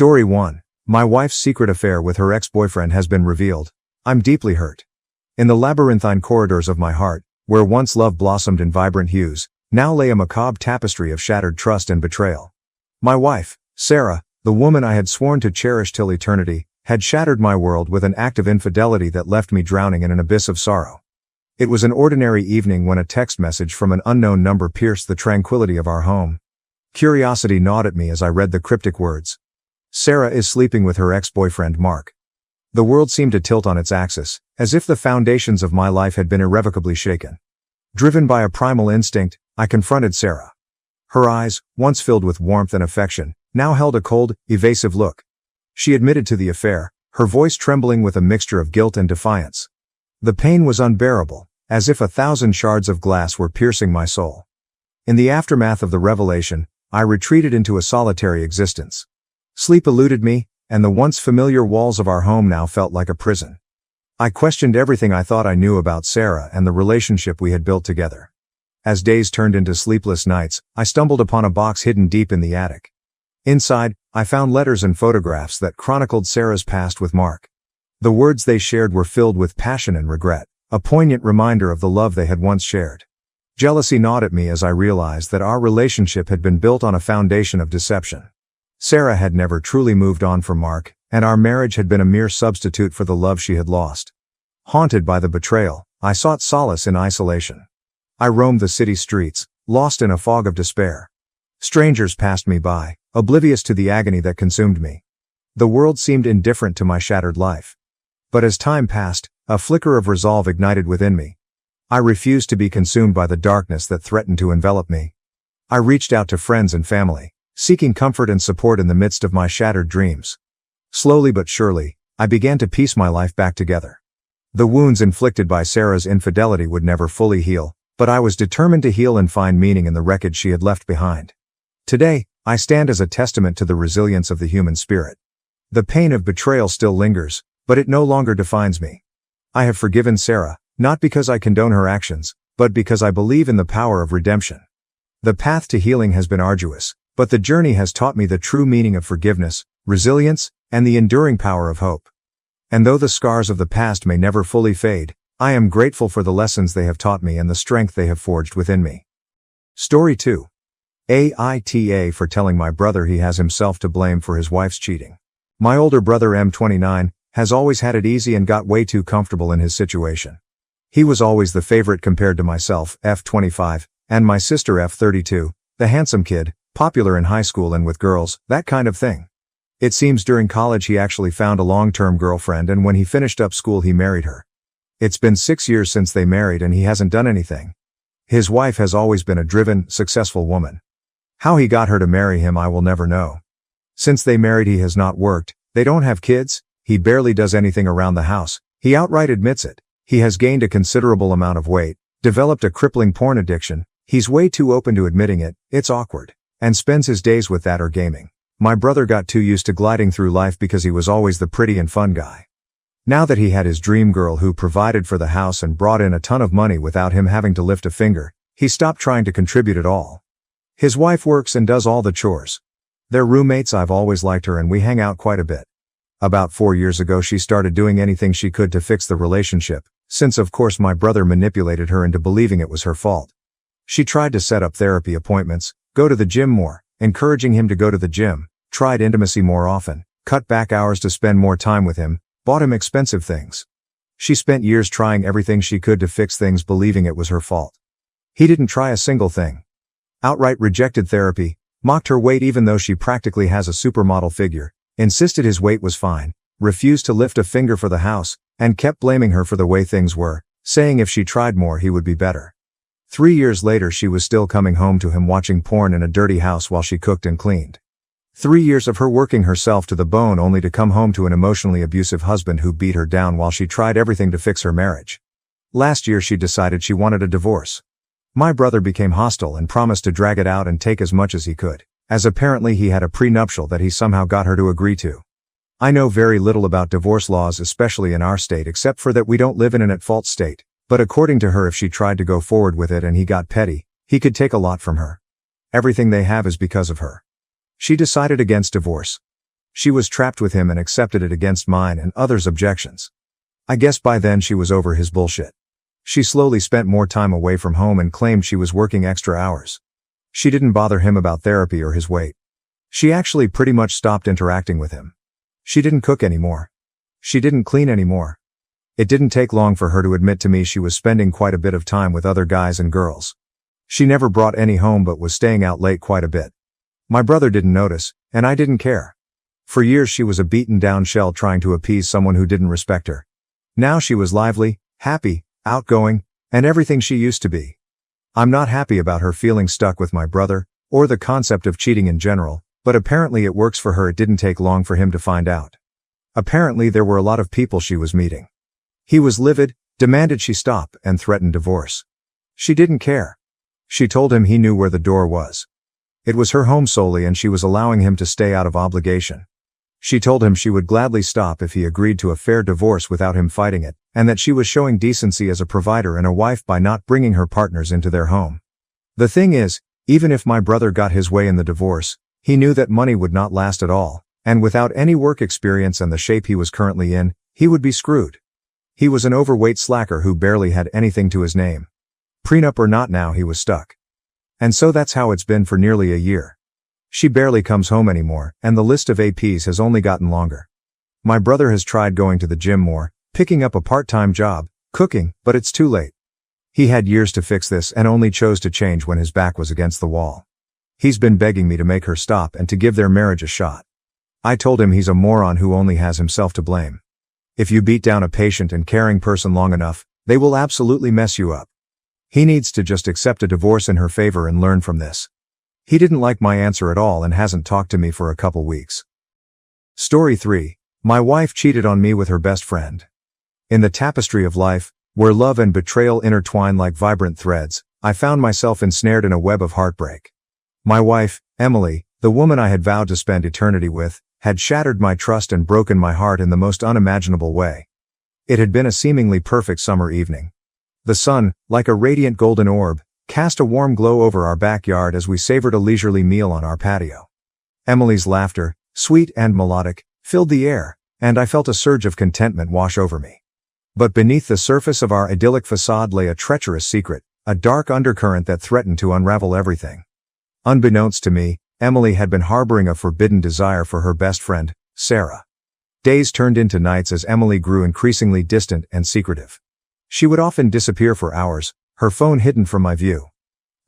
Story 1. My wife's secret affair with her ex-boyfriend has been revealed. I'm deeply hurt. In the labyrinthine corridors of my heart, where once love blossomed in vibrant hues, now lay a macabre tapestry of shattered trust and betrayal. My wife, Sarah, the woman I had sworn to cherish till eternity, had shattered my world with an act of infidelity that left me drowning in an abyss of sorrow. It was an ordinary evening when a text message from an unknown number pierced the tranquility of our home. Curiosity gnawed at me as I read the cryptic words. Sarah is sleeping with her ex-boyfriend Mark. The world seemed to tilt on its axis, as if the foundations of my life had been irrevocably shaken. Driven by a primal instinct, I confronted Sarah. Her eyes, once filled with warmth and affection, now held a cold, evasive look. She admitted to the affair, her voice trembling with a mixture of guilt and defiance. The pain was unbearable, as if 1,000 shards of glass were piercing my soul. In the aftermath of the revelation, I retreated into a solitary existence. Sleep eluded me, and the once familiar walls of our home now felt like a prison. I questioned everything I thought I knew about Sarah and the relationship we had built together. As days turned into sleepless nights, I stumbled upon a box hidden deep in the attic. Inside, I found letters and photographs that chronicled Sarah's past with Mark. The words they shared were filled with passion and regret, a poignant reminder of the love they had once shared. Jealousy gnawed at me as I realized that our relationship had been built on a foundation of deception. Sarah had never truly moved on from Mark, and our marriage had been a mere substitute for the love she had lost. Haunted by the betrayal, I sought solace in isolation. I roamed the city streets, lost in a fog of despair. Strangers passed me by, oblivious to the agony that consumed me. The world seemed indifferent to my shattered life. But as time passed, a flicker of resolve ignited within me. I refused to be consumed by the darkness that threatened to envelop me. I reached out to friends and family, seeking comfort and support in the midst of my shattered dreams. Slowly but surely, I began to piece my life back together. The wounds inflicted by Sarah's infidelity would never fully heal, but I was determined to heal and find meaning in the wreckage she had left behind. Today, I stand as a testament to the resilience of the human spirit. The pain of betrayal still lingers, but it no longer defines me. I have forgiven Sarah, not because I condone her actions, but because I believe in the power of redemption. The path to healing has been arduous, but the journey has taught me the true meaning of forgiveness, resilience, and the enduring power of hope. And though the scars of the past may never fully fade, I am grateful for the lessons they have taught me and the strength they have forged within me. Story 2. AITA for telling my brother he has himself to blame for his wife's cheating. My older brother M29 has always had it easy and got way too comfortable in his situation. He was always the favorite compared to myself, F25, and my sister F32, the handsome kid, popular in high school and with girls, that kind of thing. It seems during college he actually found a long-term girlfriend, and when he finished up school he married her. It's been 6 years since they married and he hasn't done anything. His wife has always been a driven, successful woman. How he got her to marry him I will never know. Since they married he has not worked, they don't have kids, he barely does anything around the house, he outright admits it. He has gained a considerable amount of weight, developed a crippling porn addiction, he's way too open to admitting it, it's awkward, and spends his days with that or gaming. My brother got too used to gliding through life because he was always the pretty and fun guy. Now that he had his dream girl who provided for the house and brought in a ton of money without him having to lift a finger, he stopped trying to contribute at all. His wife works and does all the chores. They're roommates. I've always liked her and we hang out quite a bit. About 4 years ago she started doing anything she could to fix the relationship, since of course my brother manipulated her into believing it was her fault. She tried to set up therapy appointments, go to the gym more, encouraging him to go to the gym, tried intimacy more often, cut back hours to spend more time with him, bought him expensive things. She spent years trying everything she could to fix things, believing it was her fault. He didn't try a single thing. Outright rejected therapy, mocked her weight even though she practically has a supermodel figure, insisted his weight was fine, refused to lift a finger for the house, and kept blaming her for the way things were, saying if she tried more he would be better. 3 years later she was still coming home to him watching porn in a dirty house while she cooked and cleaned. 3 years of her working herself to the bone only to come home to an emotionally abusive husband who beat her down while she tried everything to fix her marriage. Last year she decided she wanted a divorce. My brother became hostile and promised to drag it out and take as much as he could, as apparently he had a prenuptial that he somehow got her to agree to. I know very little about divorce laws, especially in our state, except for that we don't live in an at-fault state, but according to her if she tried to go forward with it and he got petty, he could take a lot from her. Everything they have is because of her. She decided against divorce. She was trapped with him and accepted it against mine and others' objections. I guess by then she was over his bullshit. She slowly spent more time away from home and claimed she was working extra hours. She didn't bother him about therapy or his weight. She actually pretty much stopped interacting with him. She didn't cook anymore. She didn't clean anymore. It didn't take long for her to admit to me she was spending quite a bit of time with other guys and girls. She never brought any home but was staying out late quite a bit. My brother didn't notice, and I didn't care. For years she was a beaten-down shell trying to appease someone who didn't respect her. Now she was lively, happy, outgoing, and everything she used to be. I'm not happy about her feeling stuck with my brother, or the concept of cheating in general, but apparently it works for her. It didn't take long for him to find out. Apparently there were a lot of people she was meeting. He was livid, demanded she stop, and threatened divorce. She didn't care. She told him he knew where the door was. It was her home solely and she was allowing him to stay out of obligation. She told him she would gladly stop if he agreed to a fair divorce without him fighting it, and that she was showing decency as a provider and a wife by not bringing her partners into their home. The thing is, even if my brother got his way in the divorce, he knew that money would not last at all, and without any work experience and the shape he was currently in, he would be screwed. He was an overweight slacker who barely had anything to his name. Prenup or not, now he was stuck. And so that's how it's been for nearly a year. She barely comes home anymore, and the list of APs has only gotten longer. My brother has tried going to the gym more, picking up a part-time job, cooking, but it's too late. He had years to fix this and only chose to change when his back was against the wall. He's been begging me to make her stop and to give their marriage a shot. I told him he's a moron who only has himself to blame. If you beat down a patient and caring person long enough, they will absolutely mess you up. He needs to just accept a divorce in her favor and learn from this. He didn't like my answer at all and hasn't talked to me for a couple weeks. Story 3. My wife cheated on me with her best friend. In the tapestry of life, where love and betrayal intertwine like vibrant threads, I found myself ensnared in a web of heartbreak. My wife, Emily, the woman I had vowed to spend eternity with, had shattered my trust and broken my heart in the most unimaginable way. It had been a seemingly perfect summer evening. The sun, like a radiant golden orb, cast a warm glow over our backyard as we savored a leisurely meal on our patio. Emily's laughter, sweet and melodic, filled the air, and I felt a surge of contentment wash over me. But beneath the surface of our idyllic facade lay a treacherous secret, a dark undercurrent that threatened to unravel everything. Unbeknownst to me, Emily had been harboring a forbidden desire for her best friend, Sarah. Days turned into nights as Emily grew increasingly distant and secretive. She would often disappear for hours, her phone hidden from my view.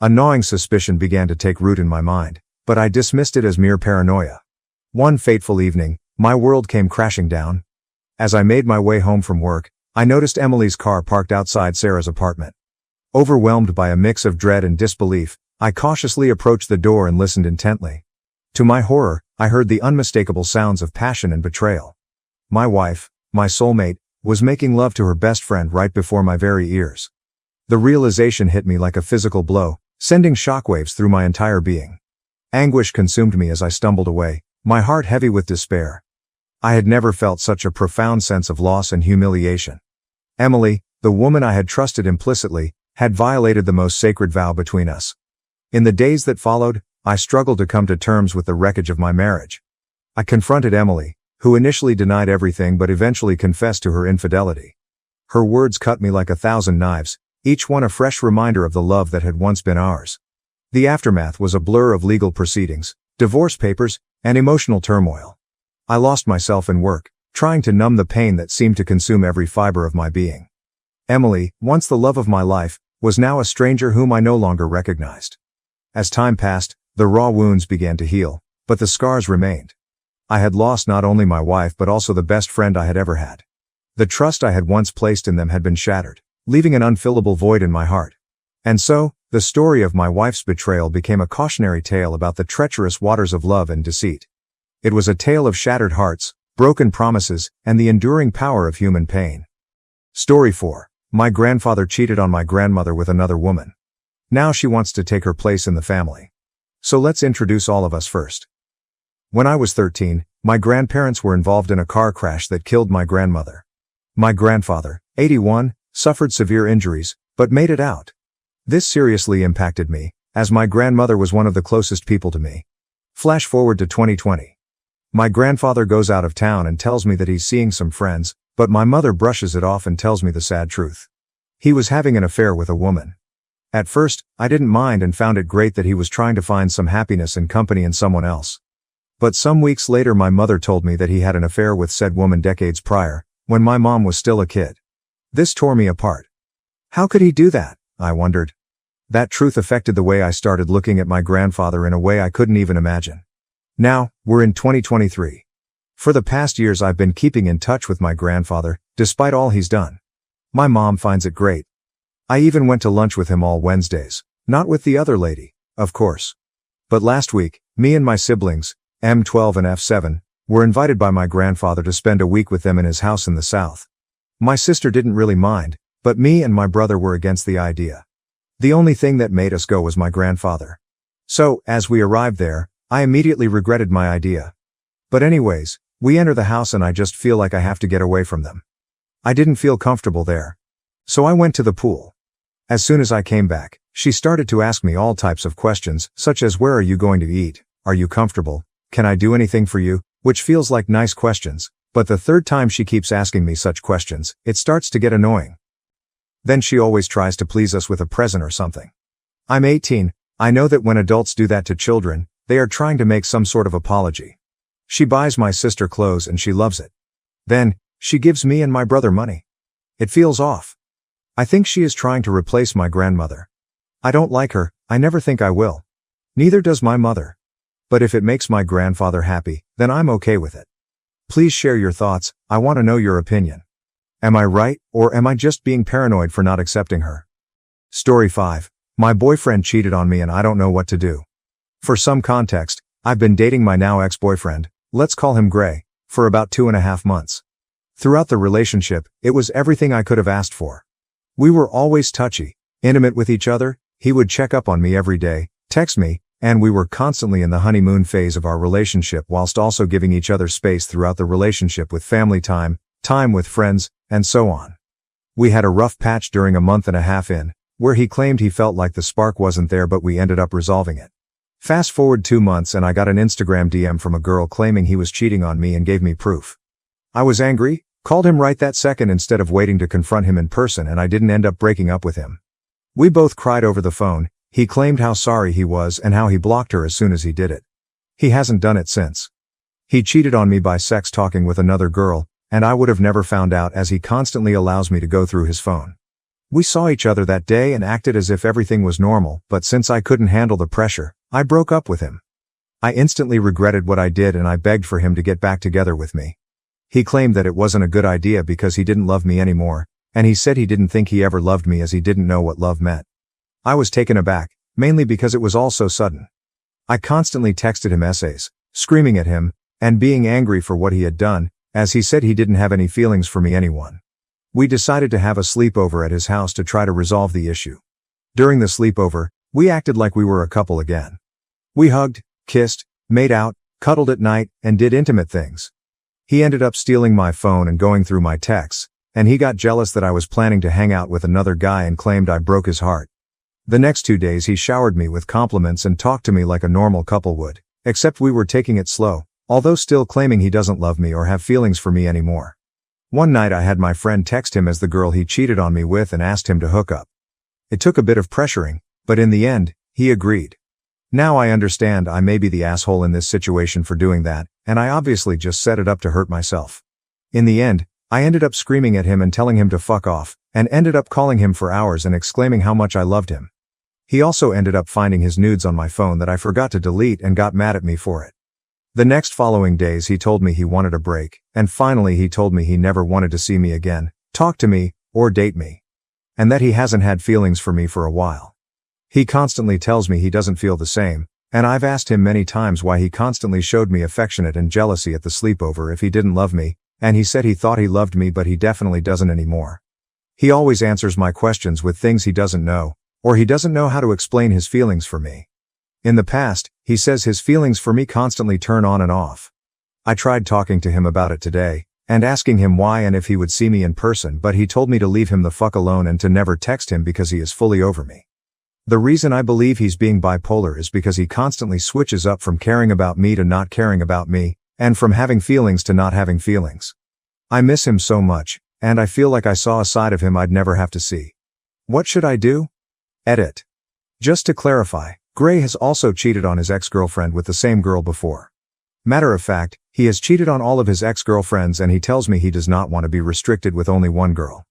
A gnawing suspicion began to take root in my mind, but I dismissed it as mere paranoia. One fateful evening, my world came crashing down. As I made my way home from work, I noticed Emily's car parked outside Sarah's apartment. Overwhelmed by a mix of dread and disbelief, I cautiously approached the door and listened intently. To my horror, I heard the unmistakable sounds of passion and betrayal. My wife, my soulmate, was making love to her best friend right before my very ears. The realization hit me like a physical blow, sending shockwaves through my entire being. Anguish consumed me as I stumbled away, my heart heavy with despair. I had never felt such a profound sense of loss and humiliation. Emily, the woman I had trusted implicitly, had violated the most sacred vow between us. In the days that followed, I struggled to come to terms with the wreckage of my marriage. I confronted Emily, who initially denied everything but eventually confessed to her infidelity. Her words cut me like 1,000 knives, each one a fresh reminder of the love that had once been ours. The aftermath was a blur of legal proceedings, divorce papers, and emotional turmoil. I lost myself in work, trying to numb the pain that seemed to consume every fiber of my being. Emily, once the love of my life, was now a stranger whom I no longer recognized. As time passed, the raw wounds began to heal, but the scars remained. I had lost not only my wife but also the best friend I had ever had. The trust I had once placed in them had been shattered, leaving an unfillable void in my heart. And so, the story of my wife's betrayal became a cautionary tale about the treacherous waters of love and deceit. It was a tale of shattered hearts, broken promises, and the enduring power of human pain. Story 4. My grandfather cheated on my grandmother with another woman. Now she wants to take her place in the family. So let's introduce all of us first. When I was 13, my grandparents were involved in a car crash that killed my grandmother. My grandfather, 81, suffered severe injuries, but made it out. This seriously impacted me, as my grandmother was one of the closest people to me. Flash forward to 2020. My grandfather goes out of town and tells me that he's seeing some friends, but my mother brushes it off and tells me the sad truth. He was having an affair with a woman. At first, I didn't mind and found it great that he was trying to find some happiness and company in someone else. But some weeks later my mother told me that he had an affair with said woman decades prior, when my mom was still a kid. This tore me apart. How could he do that? I wondered. That truth affected the way I started looking at my grandfather in a way I couldn't even imagine. Now, we're in 2023. For the past years I've been keeping in touch with my grandfather, despite all he's done. My mom finds it great. I even went to lunch with him all Wednesdays, not with the other lady, of course. But last week, me and my siblings, M12 and F7, were invited by my grandfather to spend a week with them in his house in the South. My sister didn't really mind, but me and my brother were against the idea. The only thing that made us go was my grandfather. So, as we arrived there, I immediately regretted my idea. But anyways, we enter the house and I just feel like I have to get away from them. I didn't feel comfortable there. So I went to the pool. As soon as I came back, she started to ask me all types of questions, such as where are you going to eat, are you comfortable, can I do anything for you, which feels like nice questions, but the third time she keeps asking me such questions, it starts to get annoying. Then she always tries to please us with a present or something. I'm 18, I know that when adults do that to children, they are trying to make some sort of apology. She buys my sister clothes and she loves it. Then, she gives me and my brother money. It feels off. I think she is trying to replace my grandmother. I don't like her, I never think I will. Neither does my mother. But if it makes my grandfather happy, then I'm okay with it. Please share your thoughts, I want to know your opinion. Am I right, or am I just being paranoid for not accepting her? Story 5. My boyfriend cheated on me and I don't know what to do. For some context, I've been dating my now ex-boyfriend, let's call him Gray, for about 2.5 months. Throughout the relationship, it was everything I could have asked for. We were always touchy, intimate with each other, he would check up on me every day, text me, and we were constantly in the honeymoon phase of our relationship whilst also giving each other space throughout the relationship with family time, time with friends, and so on. We had a rough patch during a month and a half in, where he claimed he felt like the spark wasn't there but we ended up resolving it. Fast forward 2 months and I got an Instagram DM from a girl claiming he was cheating on me and gave me proof. I was angry, called him right that second instead of waiting to confront him in person and I didn't end up breaking up with him. We both cried over the phone, he claimed how sorry he was and how he blocked her as soon as he did it. He hasn't done it since. He cheated on me by sex talking with another girl, and I would have never found out as he constantly allows me to go through his phone. We saw each other that day and acted as if everything was normal, but since I couldn't handle the pressure, I broke up with him. I instantly regretted what I did and I begged for him to get back together with me. He claimed that it wasn't a good idea because he didn't love me anymore, and he said he didn't think he ever loved me as he didn't know what love meant. I was taken aback, mainly because it was all so sudden. I constantly texted him essays, screaming at him, and being angry for what he had done, as he said he didn't have any feelings for me anyone. We decided to have a sleepover at his house to try to resolve the issue. During the sleepover, we acted like we were a couple again. We hugged, kissed, made out, cuddled at night, and did intimate things. He ended up stealing my phone and going through my texts, and he got jealous that I was planning to hang out with another guy and claimed I broke his heart. The next 2 days he showered me with compliments and talked to me like a normal couple would, except we were taking it slow, although still claiming he doesn't love me or have feelings for me anymore. One night I had my friend text him as the girl he cheated on me with and asked him to hook up. It took a bit of pressuring, but in the end, he agreed. Now I understand I may be the asshole in this situation for doing that, and I obviously just set it up to hurt myself. In the end, I ended up screaming at him and telling him to fuck off, and ended up calling him for hours and exclaiming how much I loved him. He also ended up finding his nudes on my phone that I forgot to delete and got mad at me for it. The next following days he told me he wanted a break, and finally he told me he never wanted to see me again, talk to me, or date me. And that he hasn't had feelings for me for a while. He constantly tells me he doesn't feel the same, and I've asked him many times why he constantly showed me affectionate and jealousy at the sleepover if he didn't love me, and he said he thought he loved me but he definitely doesn't anymore. He always answers my questions with things he doesn't know, or he doesn't know how to explain his feelings for me. In the past, he says his feelings for me constantly turn on and off. I tried talking to him about it today, and asking him why and if he would see me in person, but he told me to leave him the fuck alone and to never text him because he is fully over me. The reason I believe he's being bipolar is because he constantly switches up from caring about me to not caring about me, And from having feelings to not having feelings. I miss him so much, and I feel like I saw a side of him I'd never have to see. What should I do? Edit. Just to clarify, Gray has also cheated on his ex-girlfriend with the same girl before. Matter of fact, he has cheated on all of his ex-girlfriends and he tells me he does not want to be restricted with only one girl.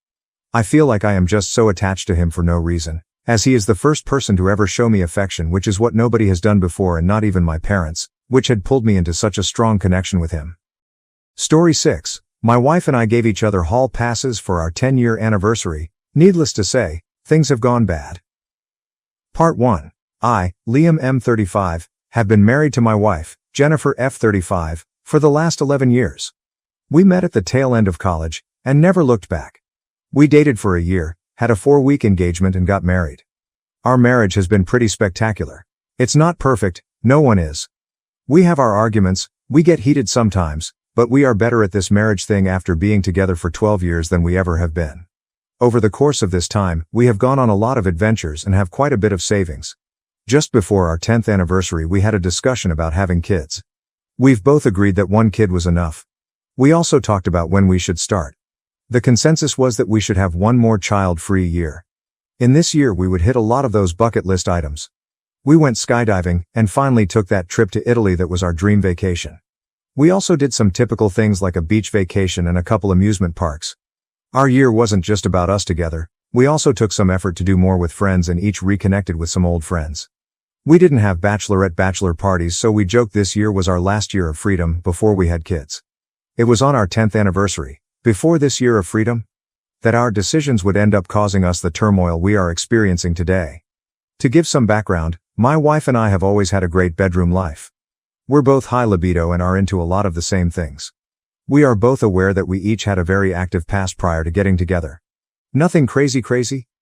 I feel like I am just so attached to him for no reason, as he is the first person to ever show me affection, which is what nobody has done before, and not even my parents, which had pulled me into such a strong connection with him. Story 6. My wife and I gave each other hall passes for our 10-year anniversary. Needless to say, things have gone bad. Part 1. I, Liam M. 35, have been married to my wife, Jennifer F. 35, for the last 11 years. We met at the tail end of college, and never looked back. We dated for a year, had a 4-week engagement and got married. Our marriage has been pretty spectacular. It's not perfect, no one is. We have our arguments, we get heated sometimes, but we are better at this marriage thing after being together for 12 years than we ever have been. Over the course of this time, we have gone on a lot of adventures and have quite a bit of savings. Just before our 10th anniversary we had a discussion about having kids. We've both agreed that one kid was enough. We also talked about when we should start. The consensus was that we should have one more child-free year. In this year we would hit a lot of those bucket list items. We went skydiving, and finally took that trip to Italy that was our dream vacation. We also did some typical things like a beach vacation and a couple amusement parks. Our year wasn't just about us together, we also took some effort to do more with friends and each reconnected with some old friends. We didn't have bachelor parties, so we joked this year was our last year of freedom before we had kids. It was on our 10th anniversary, before this year of freedom, that our decisions would end up causing us the turmoil we are experiencing today. To give some background, my wife and I have always had a great bedroom life. We're both high libido and are into a lot of the same things. We are both aware that we each had a very active past prior to getting together. Nothing crazy,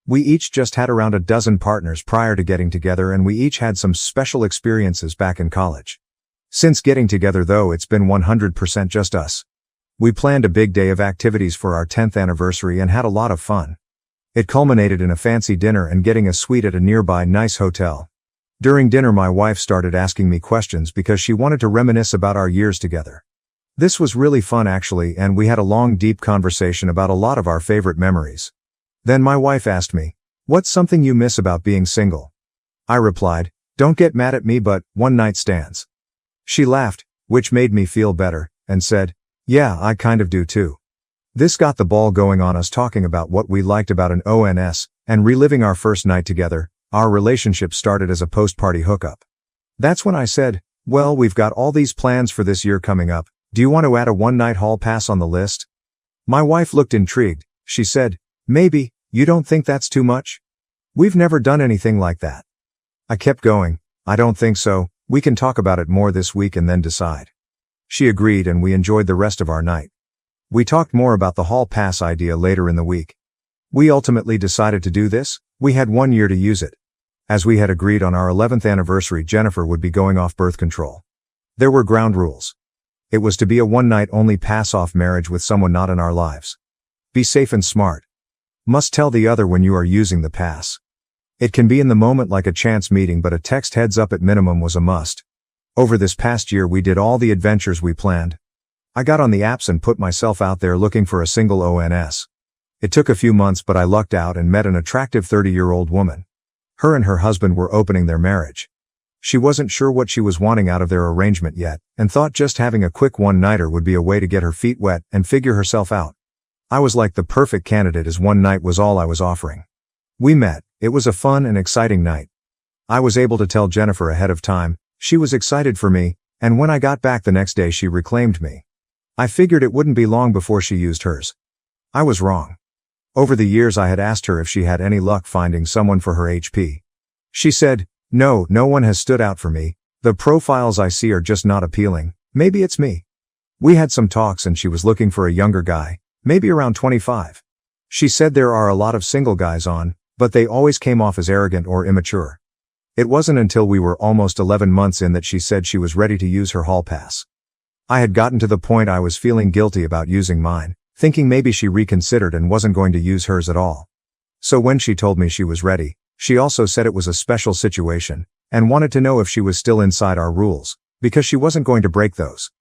we each just had around a dozen partners prior to getting together, and we each had some special experiences back in college. Since getting together though, it's been 100% just us. We planned a big day of activities for our 10th anniversary and had a lot of fun. It culminated in a fancy dinner and getting a suite at a nearby nice hotel. During dinner my wife started asking me questions because she wanted to reminisce about our years together. This was really fun actually, and we had a long deep conversation about a lot of our favorite memories. Then my wife asked me, "What's something you miss about being single?" I replied, "Don't get mad at me, but one-night stands." She laughed, which made me feel better, and said, "Yeah, I kind of do too." This got the ball going on us talking about what we liked about an ONS, and reliving our first night together. Our relationship started as a post-party hookup. That's when I said, "Well, we've got all these plans for this year coming up. Do you want to add a one-night hall pass on the list?" My wife looked intrigued. She said, "Maybe, you don't think that's too much? We've never done anything like that." I kept going, "I don't think so, we can talk about it more this week and then decide." She agreed and we enjoyed the rest of our night. We talked more about the hall pass idea later in the week. We ultimately decided to do this. We had 1 year to use it. As we had agreed on our 11th anniversary, Jennifer would be going off birth control. There were ground rules. It was to be a one-night only pass-off marriage with someone not in our lives. Be safe and smart. Must tell the other when you are using the pass. It can be in the moment like a chance meeting, but a text heads up at minimum was a must. Over this past year we did all the adventures we planned. I got on the apps and put myself out there looking for a single ONS. It took a few months, but I lucked out and met an attractive 30-year-old woman. Her and her husband were opening their marriage. She wasn't sure what she was wanting out of their arrangement yet, and thought just having a quick one-nighter would be a way to get her feet wet and figure herself out. I was like the perfect candidate, as one night was all I was offering. We met. It was a fun and exciting night. I was able to tell Jennifer ahead of time. She was excited for me, and when I got back the next day she reclaimed me. I figured it wouldn't be long before she used hers. I was wrong. Over the years I had asked her if she had any luck finding someone for her HP. She said, no one has stood out for me. The profiles I see are just not appealing. Maybe it's me." We had some talks and she was looking for a younger guy, maybe around 25. She said there are a lot of single guys on, but they always came off as arrogant or immature. It wasn't until we were almost 11 months in that she said she was ready to use her hall pass. I had gotten to the point I was feeling guilty about using mine, thinking maybe she reconsidered and wasn't going to use hers at all. So when she told me she was ready, she also said it was a special situation, and wanted to know if she was still inside our rules, because she wasn't going to break those.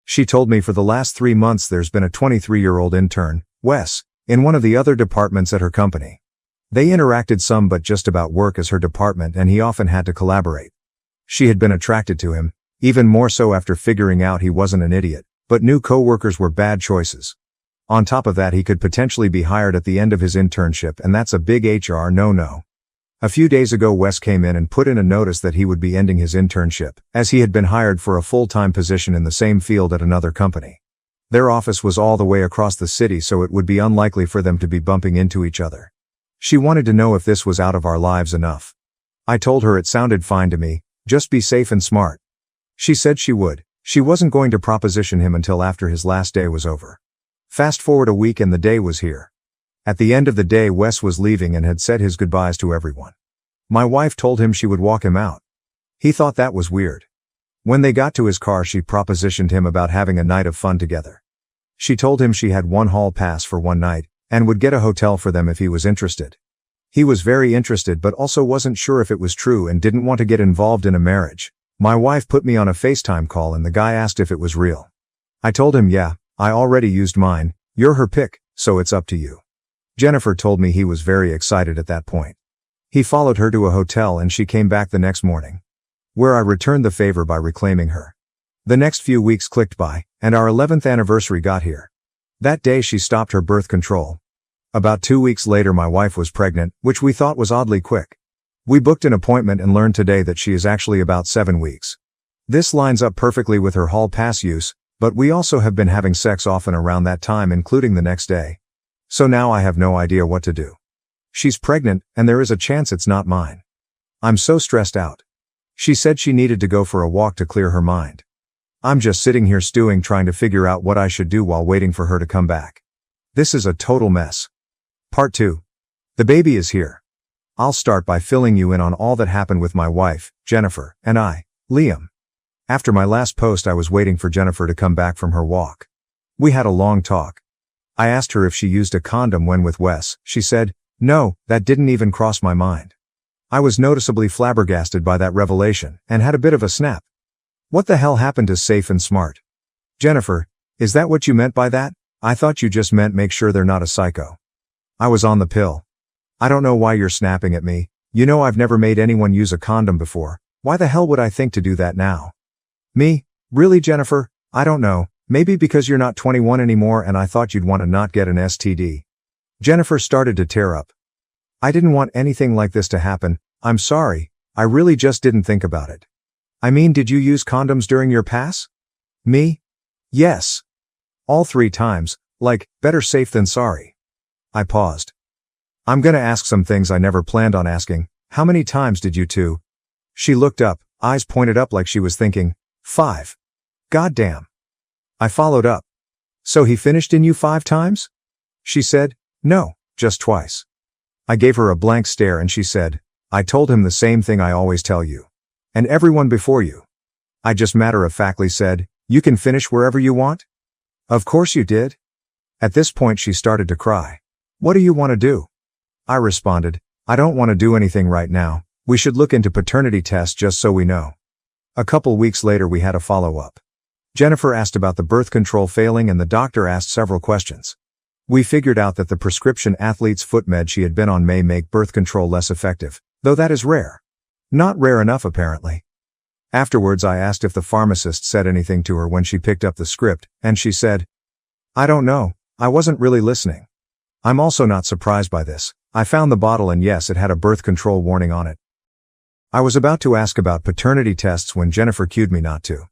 She told me for the last 3 months there's been a 23-year-old intern, Wes, in one of the other departments at her company. They interacted some but just about work as her department and he often had to collaborate. She had been attracted to him, even more so after figuring out he wasn't an idiot, but new coworkers were bad choices. On top of that, he could potentially be hired at the end of his internship, and that's a big HR no-no. A few days ago, Wes came in and put in a notice that he would be ending his internship, as he had been hired for a full-time position in the same field at another company. Their office was all the way across the city, so it would be unlikely for them to be bumping into each other. She wanted to know if this was out of our lives enough. I told her it sounded fine to me, just be safe and smart. She said she would. She wasn't going to proposition him until after his last day was over. Fast forward a week and the day was here. At the end of the day, Wes was leaving and had said his goodbyes to everyone. My wife told him she would walk him out. He thought that was weird. When they got to his car, she propositioned him about having a night of fun together. She told him she had one hall pass for one night, and would get a hotel for them if he was interested. He was very interested but also wasn't sure if it was true and didn't want to get involved in a marriage. My wife put me on a FaceTime call and the guy asked if it was real. I told him, yeah, I already used mine, you're her pick, so it's up to you. Jennifer told me he was very excited at that point. He followed her to a hotel and she came back the next morning, where I returned the favor by reclaiming her. The next few weeks clicked by, and our 11th anniversary got here. That day she stopped her birth control. About 2 weeks later my wife was pregnant, which we thought was oddly quick. We booked an appointment and learned today that she is actually about 7 weeks. This lines up perfectly with her hall pass use, but we also have been having sex often around that time, including the next day. So now I have no idea what to do. She's pregnant, and there is a chance it's not mine. I'm so stressed out. She said she needed to go for a walk to clear her mind. I'm just sitting here stewing, trying to figure out what I should do while waiting for her to come back. This is a total mess. Part 2. The baby is here. I'll start by filling you in on all that happened with my wife, Jennifer, and I, Liam. After my last post, I was waiting for Jennifer to come back from her walk. We had a long talk. I asked her if she used a condom when with Wes. She said, no, that didn't even cross my mind. I was noticeably flabbergasted by that revelation, and had a bit of a snap. What the hell happened to safe and smart? Jennifer, is that what you meant by that? I thought you just meant make sure they're not a psycho. I was on the pill. I don't know why you're snapping at me. You know I've never made anyone use a condom before. Why the hell would I think to do that now? Me? Really, Jennifer? I don't know. Maybe because you're not 21 anymore and I thought you'd want to not get an STD. Jennifer started to tear up. I didn't want anything like this to happen. I'm sorry. I really just didn't think about it. I mean, did you use condoms during your pass? Me? Yes. All 3 times. Like, better safe than sorry. I paused. I'm gonna ask some things I never planned on asking. How many times did you two? She looked up, eyes pointed up like she was thinking, 5. Goddamn. I followed up. So he finished in you 5 times? She said, no, just twice. I gave her a blank stare and she said, I told him the same thing I always tell you. And everyone before you. I just matter-of-factly said, you can finish wherever you want? Of course you did. At this point she started to cry. What do you want to do? I responded, I don't want to do anything right now. We should look into paternity tests just so we know. A couple weeks later we had a follow-up. Jennifer asked about the birth control failing and the doctor asked several questions. We figured out that the prescription athlete's foot med she had been on may make birth control less effective, though that is rare. Not rare enough apparently. Afterwards I asked if the pharmacist said anything to her when she picked up the script, and she said, I don't know, I wasn't really listening. I'm also not surprised by this. I found the bottle and yes, it had a birth control warning on it. I was about to ask about paternity tests when Jennifer cued me not to.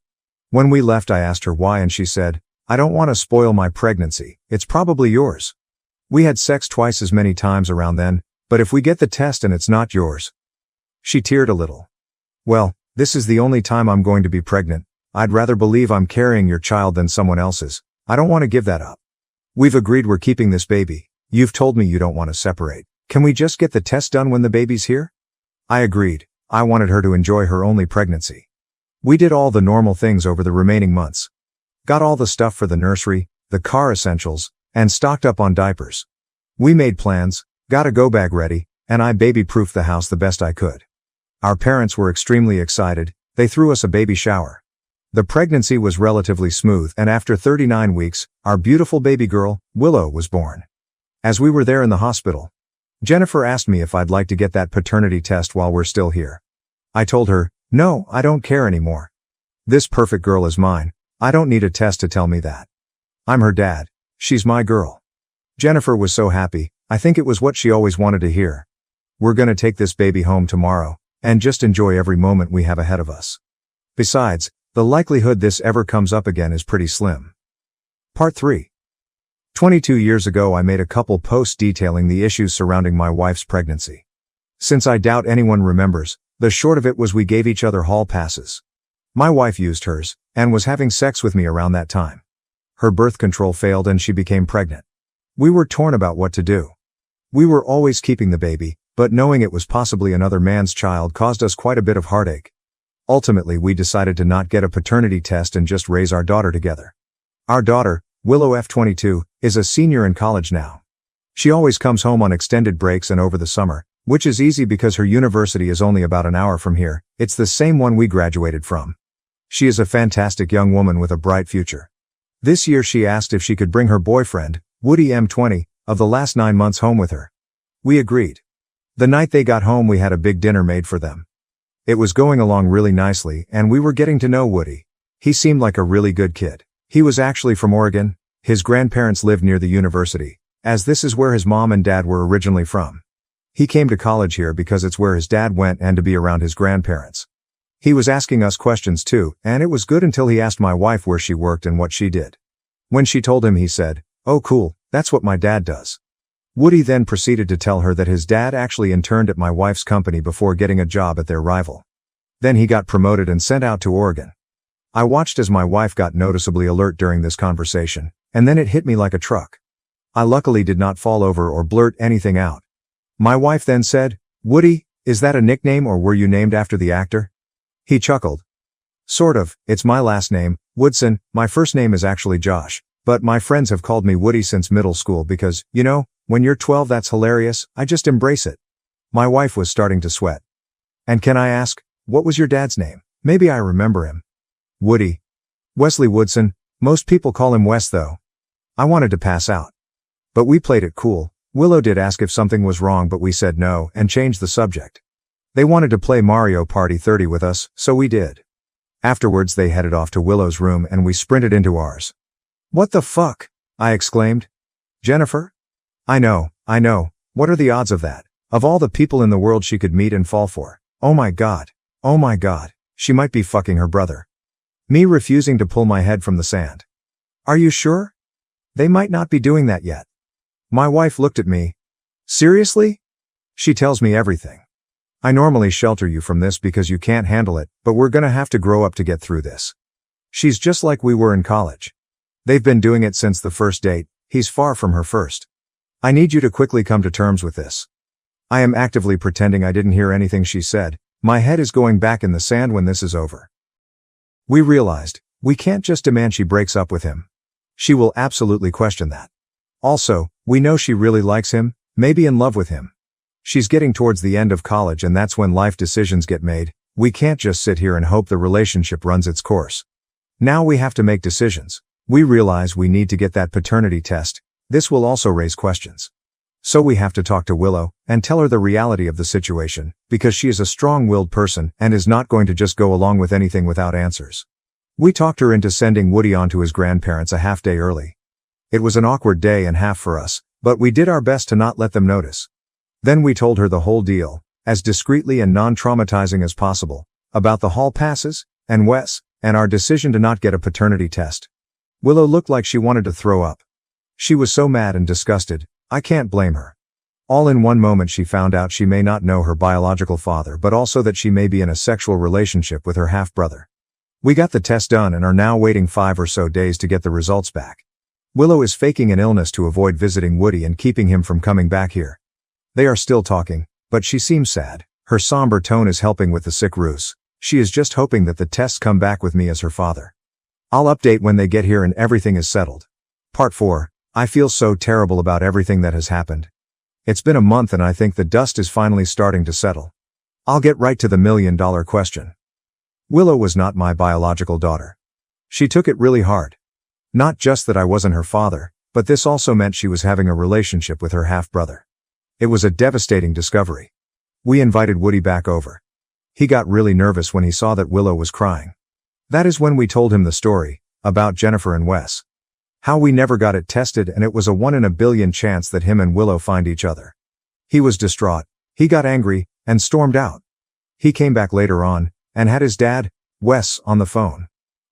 When we left I asked her why and she said, I don't want to spoil my pregnancy, it's probably yours. We had sex twice as many times around then, but if we get the test and it's not yours. She teared a little. Well, this is the only time I'm going to be pregnant. I'd rather believe I'm carrying your child than someone else's. I don't want to give that up. We've agreed we're keeping this baby. You've told me you don't want to separate. Can we just get the test done when the baby's here? I agreed. I wanted her to enjoy her only pregnancy. We did all the normal things over the remaining months. Got all the stuff for the nursery, the car essentials, and stocked up on diapers. We made plans, got a go bag ready, and I baby-proofed the house the best I could. Our parents were extremely excited. They threw us a baby shower. The pregnancy was relatively smooth, and after 39 weeks, our beautiful baby girl, Willow, was born. As we were there in the hospital, Jennifer asked me if I'd like to get that paternity test while we're still here. I told her, no, I don't care anymore. This perfect girl is mine. I don't need a test to tell me that. I'm her dad. She's my girl. Jennifer was so happy. I think it was what she always wanted to hear. We're gonna take this baby home tomorrow, and just enjoy every moment we have ahead of us. Besides, the likelihood this ever comes up again is pretty slim. Part 3. 22 years ago I made a couple posts detailing the issues surrounding my wife's pregnancy. Since I doubt anyone remembers, the short of it was we gave each other hall passes. My wife used hers, and was having sex with me around that time. Her birth control failed and she became pregnant. We were torn about what to do. We were always keeping the baby, but knowing it was possibly another man's child caused us quite a bit of heartache. Ultimately, we decided to not get a paternity test and just raise our daughter together. Our daughter, Willow F22, is a senior in college now. She always comes home on extended breaks and over the summer, which is easy because her university is only about an hour from here. It's the same one we graduated from. She is a fantastic young woman with a bright future. This year she asked if she could bring her boyfriend, Woody M20, of the last 9 months home with her. We agreed. The night they got home we had a big dinner made for them. It was going along really nicely and we were getting to know Woody. He seemed like a really good kid. He was actually from Oregon. His grandparents lived near the university, as this is where his mom and dad were originally from. He came to college here because it's where his dad went and to be around his grandparents. He was asking us questions too, and it was good until he asked my wife where she worked and what she did. When she told him he said, "Oh cool, that's what my dad does." Woody then proceeded to tell her that his dad actually interned at my wife's company before getting a job at their rival. Then he got promoted and sent out to Oregon. I watched as my wife got noticeably alert during this conversation, and then it hit me like a truck. I luckily did not fall over or blurt anything out. My wife then said, "Woody, is that a nickname or were you named after the actor?" He chuckled. "Sort of, it's my last name, Woodson. My first name is actually Josh, but my friends have called me Woody since middle school because, you know, when you're 12 that's hilarious, I just embrace it." My wife was starting to sweat. "And can I ask, what was your dad's name? Maybe I remember him." "Woody. Wesley Woodson. Most people call him Wes though." I wanted to pass out. But we played it cool. Willow did ask if something was wrong but we said no and changed the subject. They wanted to play Mario Party 30 with us, so we did. Afterwards they headed off to Willow's room and we sprinted into ours. "What the fuck?" I exclaimed. "Jennifer? I know. What are the odds of that? Of all the people in the world she could meet and fall for. Oh my god, she might be fucking her brother." Me refusing to pull my head from the sand. "Are you sure? They might not be doing that yet." My wife looked at me. "Seriously?" "She tells me everything. I normally shelter you from this because you can't handle it, but we're gonna have to grow up to get through this. She's just like we were in college. They've been doing it since the first date. He's far from her first. I need you to quickly come to terms with this." I am actively pretending I didn't hear anything she said. My head is going back in the sand when this is over. We realized, we can't just demand she breaks up with him. She will absolutely question that. Also, we know she really likes him, maybe in love with him. She's getting towards the end of college and that's when life decisions get made. We can't just sit here and hope the relationship runs its course. Now we have to make decisions. We realize we need to get that paternity test. This will also raise questions. So we have to talk to Willow and tell her the reality of the situation, because she is a strong-willed person and is not going to just go along with anything without answers. We talked her into sending Woody on to his grandparents a half day early. It was an awkward day and half for us, but we did our best to not let them notice. Then we told her the whole deal, as discreetly and non-traumatizing as possible, about the hall passes, and Wes, and our decision to not get a paternity test. Willow looked like she wanted to throw up. She was so mad and disgusted. I can't blame her. All in one moment she found out she may not know her biological father but also that she may be in a sexual relationship with her half-brother. We got the test done and are now waiting 5 or so days to get the results back. Willow is faking an illness to avoid visiting Woody and keeping him from coming back here. They are still talking, but she seems sad. Her somber tone is helping with the sick ruse. She is just hoping that the tests come back with me as her father. I'll update when they get here and everything is settled. Part 4. I feel so terrible about everything that has happened. It's been a month and I think the dust is finally starting to settle. I'll get right to the $1 million question. Willow was not my biological daughter. She took it really hard. Not just that I wasn't her father, but this also meant she was having a relationship with her half-brother. It was a devastating discovery. We invited Woody back over. He got really nervous when he saw that Willow was crying. That is when we told him the story, about Jennifer and Wes. How we never got it tested and it was a 1 in a billion chance that him and Willow find each other. He was distraught, he got angry, and stormed out. He came back later on, and had his dad, Wes, on the phone.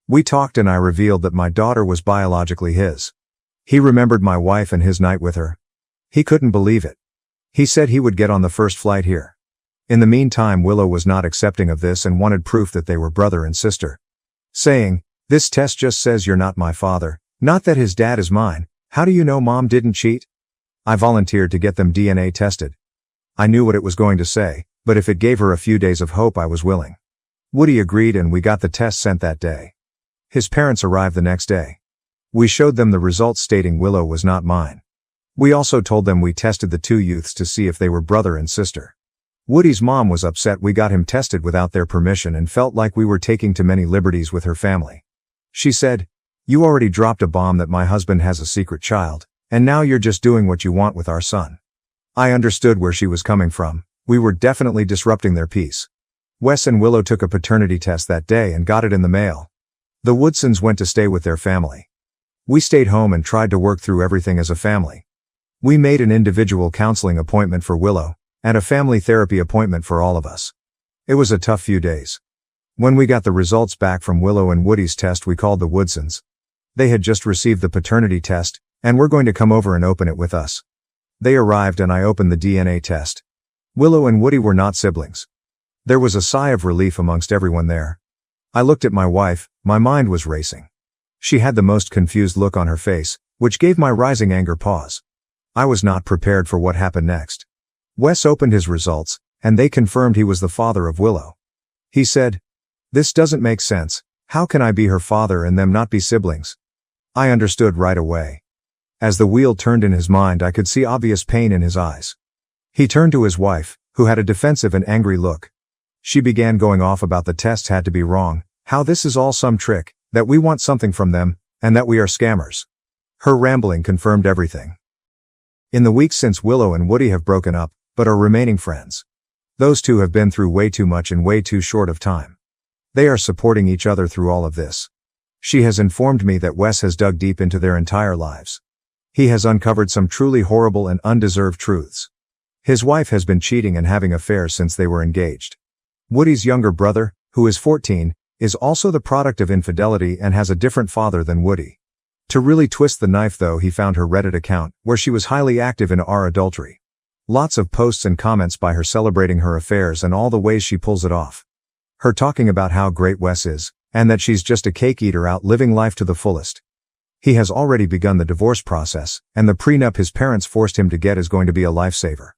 We talked and I revealed that my daughter was biologically his. He remembered my wife and his night with her. He couldn't believe it. He said he would get on the first flight here. In the meantime, Willow was not accepting of this and wanted proof that they were brother and sister. Saying, "This test just says you're not my father, not that his dad is mine. How do you know mom didn't cheat?" I volunteered to get them DNA tested. I knew what it was going to say, but if it gave her a few days of hope, I was willing. Woody agreed and we got the test sent that day. His parents arrived the next day. We showed them the results stating Willow was not mine. We also told them we tested the two youths to see if they were brother and sister. Woody's mom was upset we got him tested without their permission and felt like we were taking too many liberties with her family. She said, "You already dropped a bomb that my husband has a secret child, and now you're just doing what you want with our son." I understood where she was coming from. We were definitely disrupting their peace. Wes and Willow took a paternity test that day and got it in the mail. The Woodsons went to stay with their family. We stayed home and tried to work through everything as a family. We made an individual counseling appointment for Willow, and a family therapy appointment for all of us. It was a tough few days. When we got the results back from Willow and Woody's test, we called the Woodsons. They had just received the paternity test, and were going to come over and open it with us. They arrived and I opened the DNA test. Willow and Woody were not siblings. There was a sigh of relief amongst everyone there. I looked at my wife, my mind was racing. She had the most confused look on her face, which gave my rising anger pause. I was not prepared for what happened next. Wes opened his results, and they confirmed he was the father of Willow. He said, "This doesn't make sense. How can I be her father and them not be siblings?" I understood right away. As the wheel turned in his mind, I could see obvious pain in his eyes. He turned to his wife, who had a defensive and angry look. She began going off about the test had to be wrong, how this is all some trick, that we want something from them, and that we are scammers. Her rambling confirmed everything. In the weeks since, Willow and Woody have broken up, but are remaining friends. Those two have been through way too much in way too short of time. They are supporting each other through all of this. She has informed me that Wes has dug deep into their entire lives. He has uncovered some truly horrible and undeserved truths. His wife has been cheating and having affairs since they were engaged. Woody's younger brother, who is 14, is also the product of infidelity and has a different father than Woody. To really twist the knife though, he found her Reddit account, where she was highly active in our adultery. Lots of posts and comments by her celebrating her affairs and all the ways she pulls it off. Her talking about how great Wes is, and that she's just a cake eater out living life to the fullest. He has already begun the divorce process, and the prenup his parents forced him to get is going to be a lifesaver.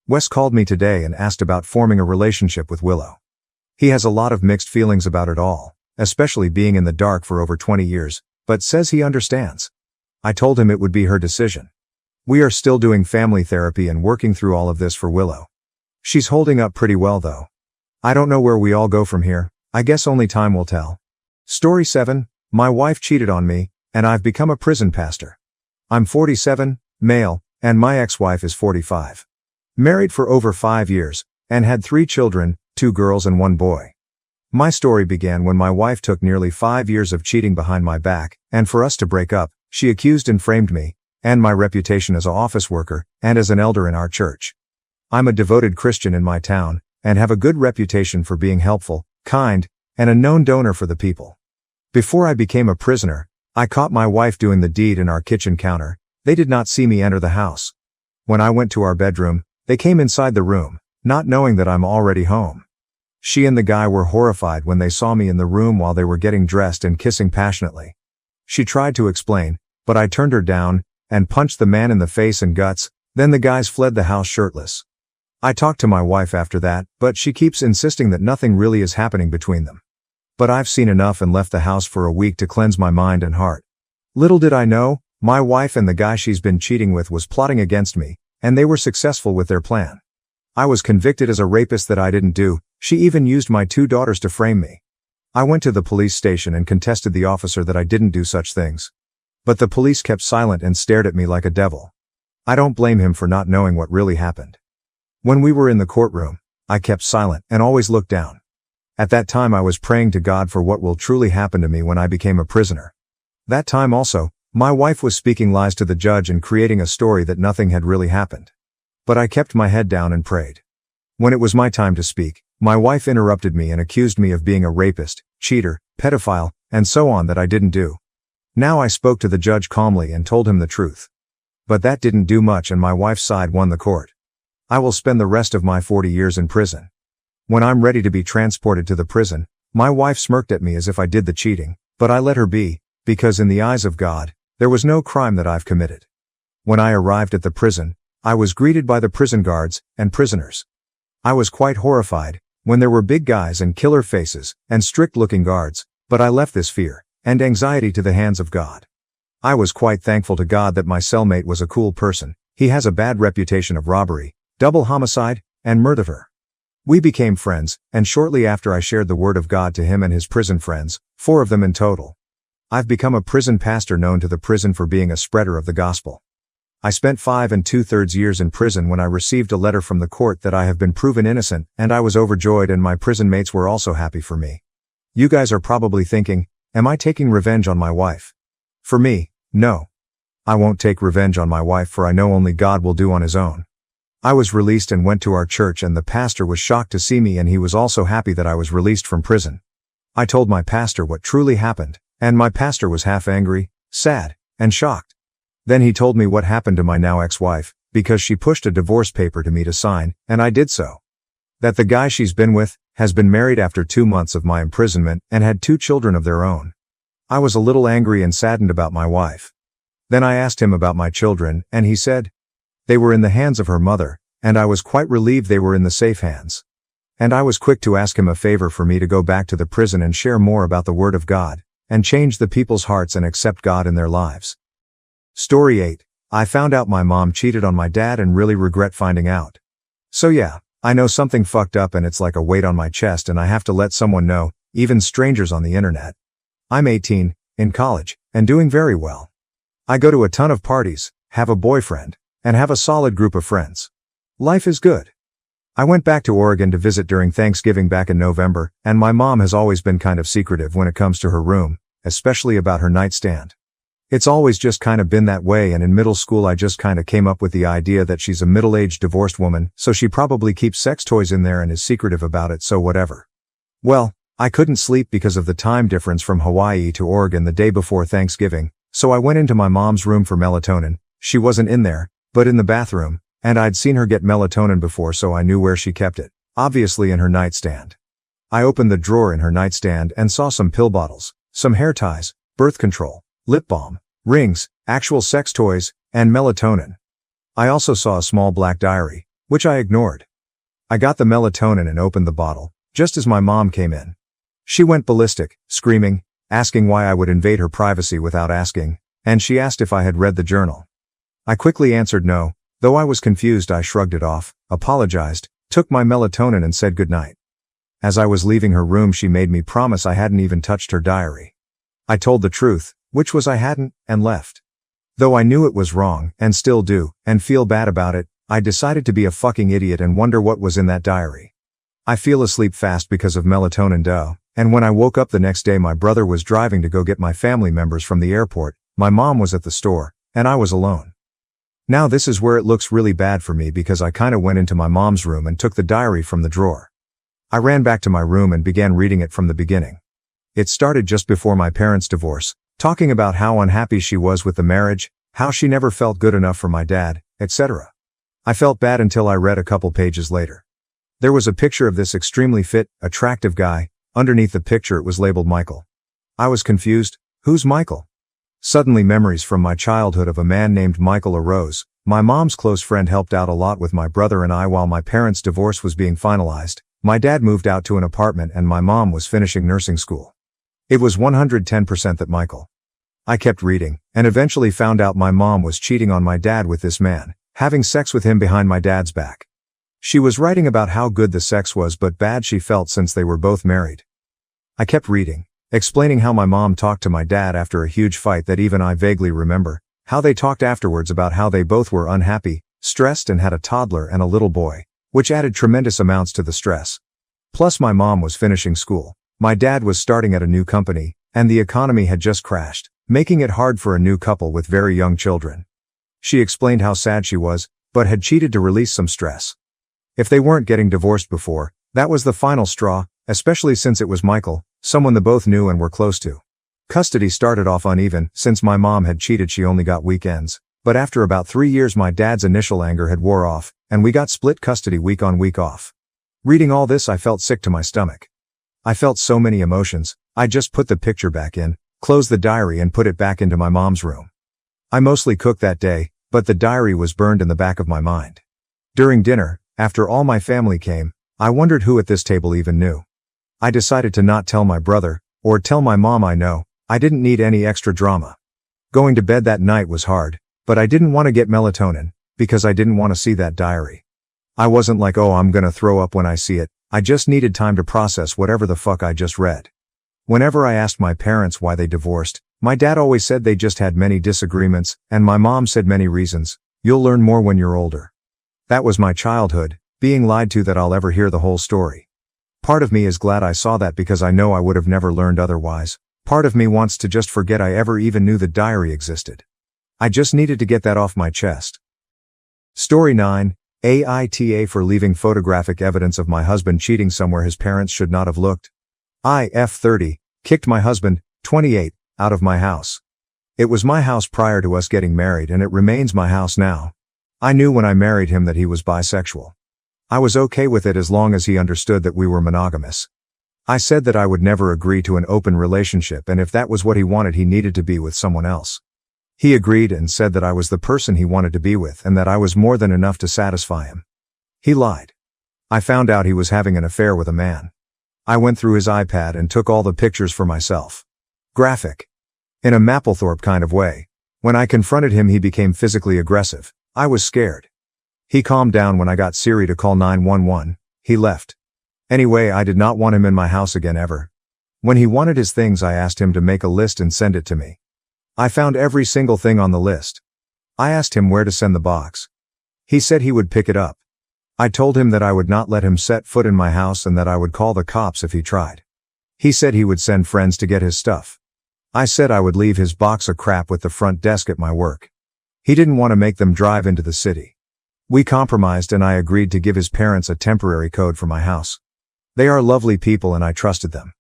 Wes called me today and asked about forming a relationship with Willow. He has a lot of mixed feelings about it all, especially being in the dark for over 20 years, but says he understands. I told him it would be her decision. We are still doing family therapy and working through all of this for Willow. She's holding up pretty well though. I don't know where we all go from here. I guess only time will tell. Story 7, my wife cheated on me, and I've become a prison pastor. I'm 47, male, and my ex-wife is 45. Married for over 5 years, and had 3 children, 2 girls and 1 boy. My story began when my wife took nearly 5 years of cheating behind my back, and for us to break up, she accused and framed me, and my reputation as an office worker, and as an elder in our church. I'm a devoted Christian in my town, and have a good reputation for being helpful, kind, and a known donor for the people. Before I became a prisoner, I caught my wife doing the deed in our kitchen counter. They did not see me enter the house. When I went to our bedroom, they came inside the room, not knowing that I'm already home. She and the guy were horrified when they saw me in the room while they were getting dressed and kissing passionately. She tried to explain, but I turned her down, and punched the man in the face and guts. Then the guys fled the house shirtless. I talked to my wife after that, but she keeps insisting that nothing really is happening between them. But I've seen enough and left the house for a week to cleanse my mind and heart. Little did I know, my wife and the guy she's been cheating with was plotting against me, and they were successful with their plan. I was convicted as a rapist that I didn't do. She even used my 2 daughters to frame me. I went to the police station and contested the officer that I didn't do such things. But the police kept silent and stared at me like a devil. I don't blame him for not knowing what really happened. When we were in the courtroom, I kept silent and always looked down. At that time I was praying to God for what will truly happen to me when I became a prisoner. That time also, my wife was speaking lies to the judge and creating a story that nothing had really happened. But I kept my head down and prayed. When it was my time to speak, my wife interrupted me and accused me of being a rapist, cheater, pedophile, and so on that I didn't do. Now I spoke to the judge calmly and told him the truth. But that didn't do much and my wife's side won the court. I will spend the rest of my 40 years in prison. When I'm ready to be transported to the prison, my wife smirked at me as if I did the cheating, but I let her be, because in the eyes of God, there was no crime that I've committed. When I arrived at the prison, I was greeted by the prison guards and prisoners. I was quite horrified when there were big guys and killer faces and strict-looking guards, but I left this fear and anxiety to the hands of God. I was quite thankful to God that my cellmate was a cool person. He has a bad reputation of robbery, double homicide, and murder. We became friends, and shortly after I shared the word of God to him and his prison friends, 4 of them in total. I've become a prison pastor known to the prison for being a spreader of the gospel. I spent 5 2/3 years in prison when I received a letter from the court that I have been proven innocent, and I was overjoyed and my prison mates were also happy for me. You guys are probably thinking, am I taking revenge on my wife? For me, no. I won't take revenge on my wife for I know only God will do on his own. I was released and went to our church and the pastor was shocked to see me and he was also happy that I was released from prison. I told my pastor what truly happened, and my pastor was half angry, sad, and shocked. Then he told me what happened to my now ex-wife, because she pushed a divorce paper to me to sign, and I did so. That the guy she's been with has been married after 2 months of my imprisonment and had 2 children of their own. I was a little angry and saddened about my wife. Then I asked him about my children, and he said, they were in the hands of her mother, and I was quite relieved they were in the safe hands. And I was quick to ask him a favor for me to go back to the prison and share more about the Word of God, and change the people's hearts and accept God in their lives. Story 8. I found out my mom cheated on my dad and really regret finding out. So yeah, I know something fucked up and it's like a weight on my chest and I have to let someone know, even strangers on the internet. I'm 18, in college, and doing very well. I go to a ton of parties, have a boyfriend, and have a solid group of friends. Life is good. I went back to Oregon to visit during Thanksgiving back in November, and my mom has always been kind of secretive when it comes to her room, especially about her nightstand. It's always just kind of been that way, and in middle school I just kind of came up with the idea that she's a middle-aged divorced woman, so she probably keeps sex toys in there and is secretive about it, so whatever. Well, I couldn't sleep because of the time difference from Hawaii to Oregon the day before Thanksgiving, so I went into my mom's room for melatonin. She wasn't in there, but in the bathroom, and I'd seen her get melatonin before, so I knew where she kept it, obviously in her nightstand. I opened the drawer in her nightstand and saw some pill bottles, some hair ties, birth control, lip balm, rings, actual sex toys, and melatonin. I also saw a small black diary, which I ignored. I got the melatonin and opened the bottle, just as my mom came in. She went ballistic, screaming, asking why I would invade her privacy without asking, and she asked if I had read the journal. I quickly answered no. Though I was confused, I shrugged it off, apologized, took my melatonin and said goodnight. As I was leaving her room, she made me promise I hadn't even touched her diary. I told the truth, which was I hadn't, and left. Though I knew it was wrong, and still do, and feel bad about it, I decided to be a fucking idiot and wonder what was in that diary. I fell asleep fast because of melatonin dough, and when I woke up the next day my brother was driving to go get my family members from the airport, my mom was at the store, and I was alone. Now this is where it looks really bad for me because I kinda went into my mom's room and took the diary from the drawer. I ran back to my room and began reading it from the beginning. It started just before my parents' divorce, talking about how unhappy she was with the marriage, how she never felt good enough for my dad, etc. I felt bad until I read a couple pages later. There was a picture of this extremely fit, attractive guy. Underneath the picture it was labeled Michael. I was confused. Who's Michael? Suddenly memories from my childhood of a man named Michael arose. My mom's close friend helped out a lot with my brother and I while my parents' divorce was being finalized. My dad moved out to an apartment and my mom was finishing nursing school. It was 110% that Michael. I kept reading, and eventually found out my mom was cheating on my dad with this man, having sex with him behind my dad's back. She was writing about how good the sex was but bad she felt since they were both married. I kept reading, explaining how my mom talked to my dad after a huge fight that even I vaguely remember, how they talked afterwards about how they both were unhappy, stressed and had a toddler and a little boy, which added tremendous amounts to the stress. Plus my mom was finishing school, my dad was starting at a new company, and the economy had just crashed, making it hard for a new couple with very young children. She explained how sad she was, but had cheated to release some stress. If they weren't getting divorced before, that was the final straw, especially since it was Michael, someone they both knew and were close to. Custody started off uneven, since my mom had cheated she only got weekends, but after about 3 years my dad's initial anger had wore off, and we got split custody week on week off. Reading all this I felt sick to my stomach. I felt so many emotions, I just put the picture back in, closed the diary and put it back into my mom's room. I mostly cooked that day, but the diary was burned in the back of my mind. During dinner, after all my family came, I wondered who at this table even knew. I decided to not tell my brother, or tell my mom I didn't need any extra drama. Going to bed that night was hard, but I didn't want to get melatonin, because I didn't want to see that diary. I wasn't like, oh, I'm gonna throw up when I see it, I just needed time to process whatever the fuck I just read. Whenever I asked my parents why they divorced, my dad always said they just had many disagreements, and my mom said many reasons. You'll learn more when you're older. That was my childhood, being lied to that I'll ever hear the whole story. Part of me is glad I saw that because I know I would have never learned otherwise. Part of me wants to just forget I ever even knew the diary existed. I just needed to get that off my chest. Story 9, AITA for leaving photographic evidence of my husband cheating somewhere his parents should not have looked. I, F30, kicked my husband, 28, out of my house. It was my house prior to us getting married and it remains my house now. I knew when I married him that he was bisexual. I was okay with it as long as he understood that we were monogamous. I said that I would never agree to an open relationship and if that was what he wanted he needed to be with someone else. He agreed and said that I was the person he wanted to be with and that I was more than enough to satisfy him. He lied. I found out he was having an affair with a man. I went through his iPad and took all the pictures for myself. Graphic. In a Mapplethorpe kind of way. When I confronted him he became physically aggressive. I was scared. He calmed down when I got Siri to call 911, he left. Anyway, I did not want him in my house again ever. When he wanted his things I asked him to make a list and send it to me. I found every single thing on the list. I asked him where to send the box. He said he would pick it up. I told him that I would not let him set foot in my house and that I would call the cops if he tried. He said he would send friends to get his stuff. I said I would leave his box of crap with the front desk at my work. He didn't want to make them drive into the city. We compromised and I agreed to give his parents a temporary code for my house. They are lovely people and I trusted them.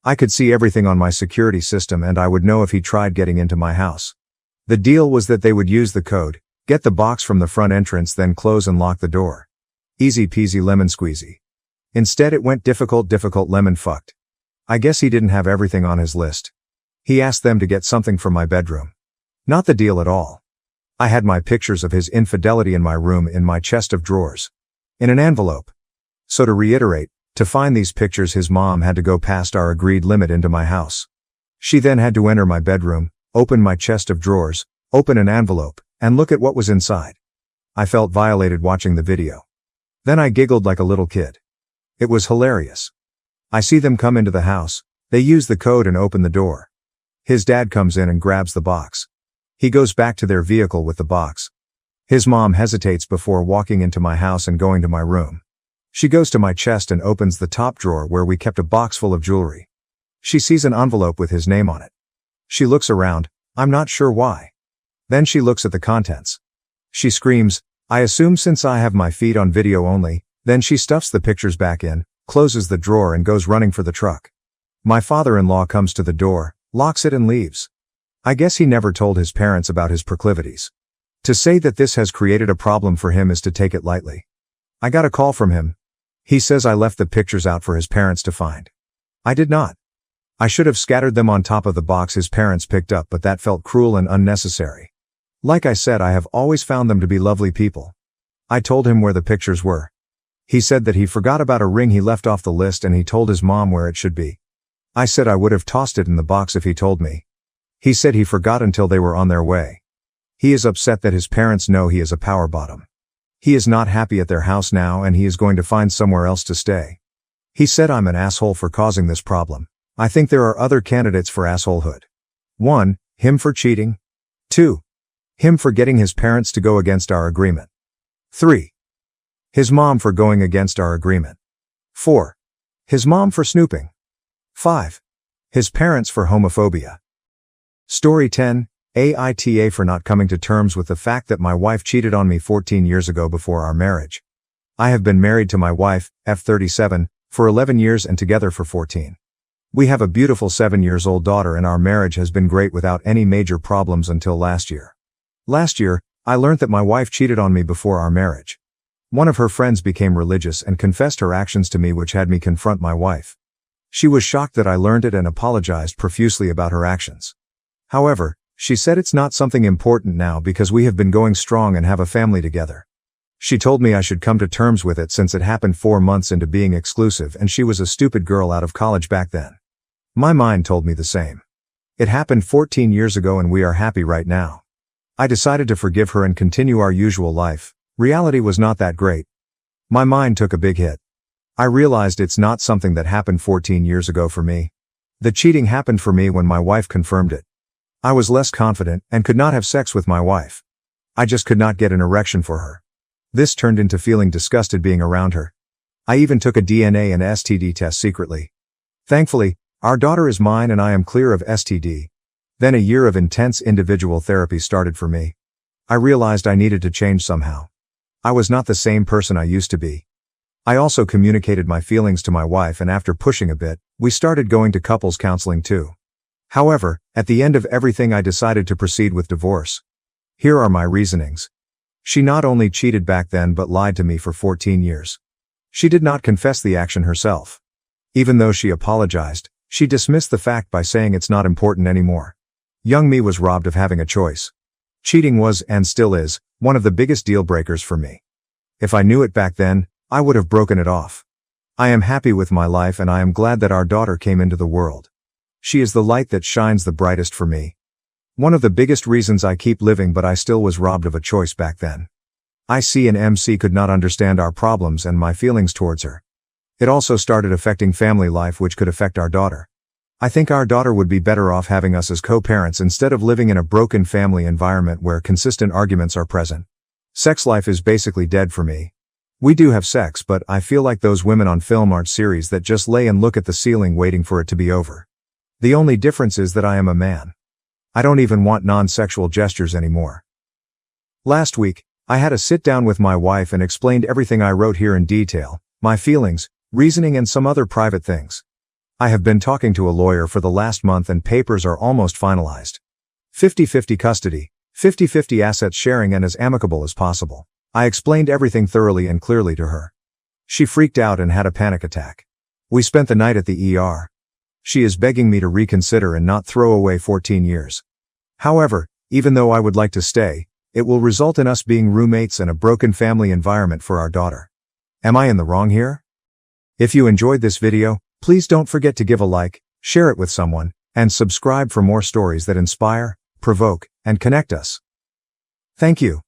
I could see everything on my security system and I would know if he tried getting into my house. The deal was that they would use the code, get the box from the front entrance then close and lock the door. Easy peasy lemon squeezy. Instead it went difficult lemon fucked. I guess he didn't have everything on his list. He asked them to get something from my bedroom. Not the deal at all. I had my pictures of his infidelity in my room in my chest of drawers. In an envelope. So to reiterate, to find these pictures his mom had to go past our agreed limit into my house. She then had to enter my bedroom, open my chest of drawers, open an envelope, and look at what was inside. I felt violated watching the video. Then I giggled like a little kid. It was hilarious. I see them come into the house, they use the code and open the door. His dad comes in and grabs the box. He goes back to their vehicle with the box. His mom hesitates before walking into my house and going to my room. She goes to my chest and opens the top drawer where we kept a box full of jewelry. She sees an envelope with his name on it. She looks around, I'm not sure why. Then she looks at the contents. She screams, I assume since I have my feed on video only, then she stuffs the pictures back in, closes the drawer and goes running for the truck. My father-in-law comes to the door, locks it and leaves. I guess he never told his parents about his proclivities. To say that this has created a problem for him is to take it lightly. I got a call from him. He says I left the pictures out for his parents to find. I did not. I should have scattered them on top of the box his parents picked up, but that felt cruel and unnecessary. Like I said, I have always found them to be lovely people. I told him where the pictures were. He said that he forgot about a ring he left off the list and he told his mom where it should be. I said I would have tossed it in the box if he told me. He said he forgot until they were on their way. He is upset that his parents know he is a power bottom. He is not happy at their house now and he is going to find somewhere else to stay. He said I'm an asshole for causing this problem. I think there are other candidates for assholehood. 1. Him for cheating. 2. Him for getting his parents to go against our agreement. 3. His mom for going against our agreement. 4. His mom for snooping. 5. His parents for homophobia. Story 10. AITA for not coming to terms with the fact that my wife cheated on me 14 years ago before our marriage. I have been married to my wife, F37, for 11 years and together for 14. We have a beautiful 7-year-old daughter and our marriage has been great without any major problems until last year. Last year, I learned that my wife cheated on me before our marriage. One of her friends became religious and confessed her actions to me, which had me confront my wife. She was shocked that I learned it and apologized profusely about her actions. However, she said it's not something important now because we have been going strong and have a family together. She told me I should come to terms with it since it happened 4 months into being exclusive and she was a stupid girl out of college back then. My mind told me the same. It happened 14 years ago and we are happy right now. I decided to forgive her and continue our usual life. Reality was not that great. My mind took a big hit. I realized it's not something that happened 14 years ago for me. The cheating happened for me when my wife confirmed it. I was less confident and could not have sex with my wife. I just could not get an erection for her. This turned into feeling disgusted being around her. I even took a DNA and STD test secretly. Thankfully, our daughter is mine and I am clear of STD. Then a year of intense individual therapy started for me. I realized I needed to change somehow. I was not the same person I used to be. I also communicated my feelings to my wife and after pushing a bit, we started going to couples counseling too. However, at the end of everything I decided to proceed with divorce. Here are my reasonings. She not only cheated back then but lied to me for 14 years. She did not confess the action herself. Even though she apologized, she dismissed the fact by saying it's not important anymore. Young me was robbed of having a choice. Cheating was, and still is, one of the biggest deal breakers for me. If I knew it back then, I would have broken it off. I am happy with my life and I am glad that our daughter came into the world. She is the light that shines the brightest for me. One of the biggest reasons I keep living, but I still was robbed of a choice back then. IC and MC could not understand our problems and my feelings towards her. It also started affecting family life, which could affect our daughter. I think our daughter would be better off having us as co-parents instead of living in a broken family environment where consistent arguments are present. Sex life is basically dead for me. We do have sex, but I feel like those women on film art series that just lay and look at the ceiling waiting for it to be over. The only difference is that I am a man. I don't even want non-sexual gestures anymore. Last week, I had a sit-down with my wife and explained everything I wrote here in detail, my feelings, reasoning and some other private things. I have been talking to a lawyer for the last month and papers are almost finalized. 50-50 custody, 50-50 assets sharing and as amicable as possible. I explained everything thoroughly and clearly to her. She freaked out and had a panic attack. We spent the night at the ER. She is begging me to reconsider and not throw away 14 years. However, even though I would like to stay, it will result in us being roommates and a broken family environment for our daughter. Am I in the wrong here? If you enjoyed this video, please don't forget to give a like, share it with someone, and subscribe for more stories that inspire, provoke, and connect us. Thank you.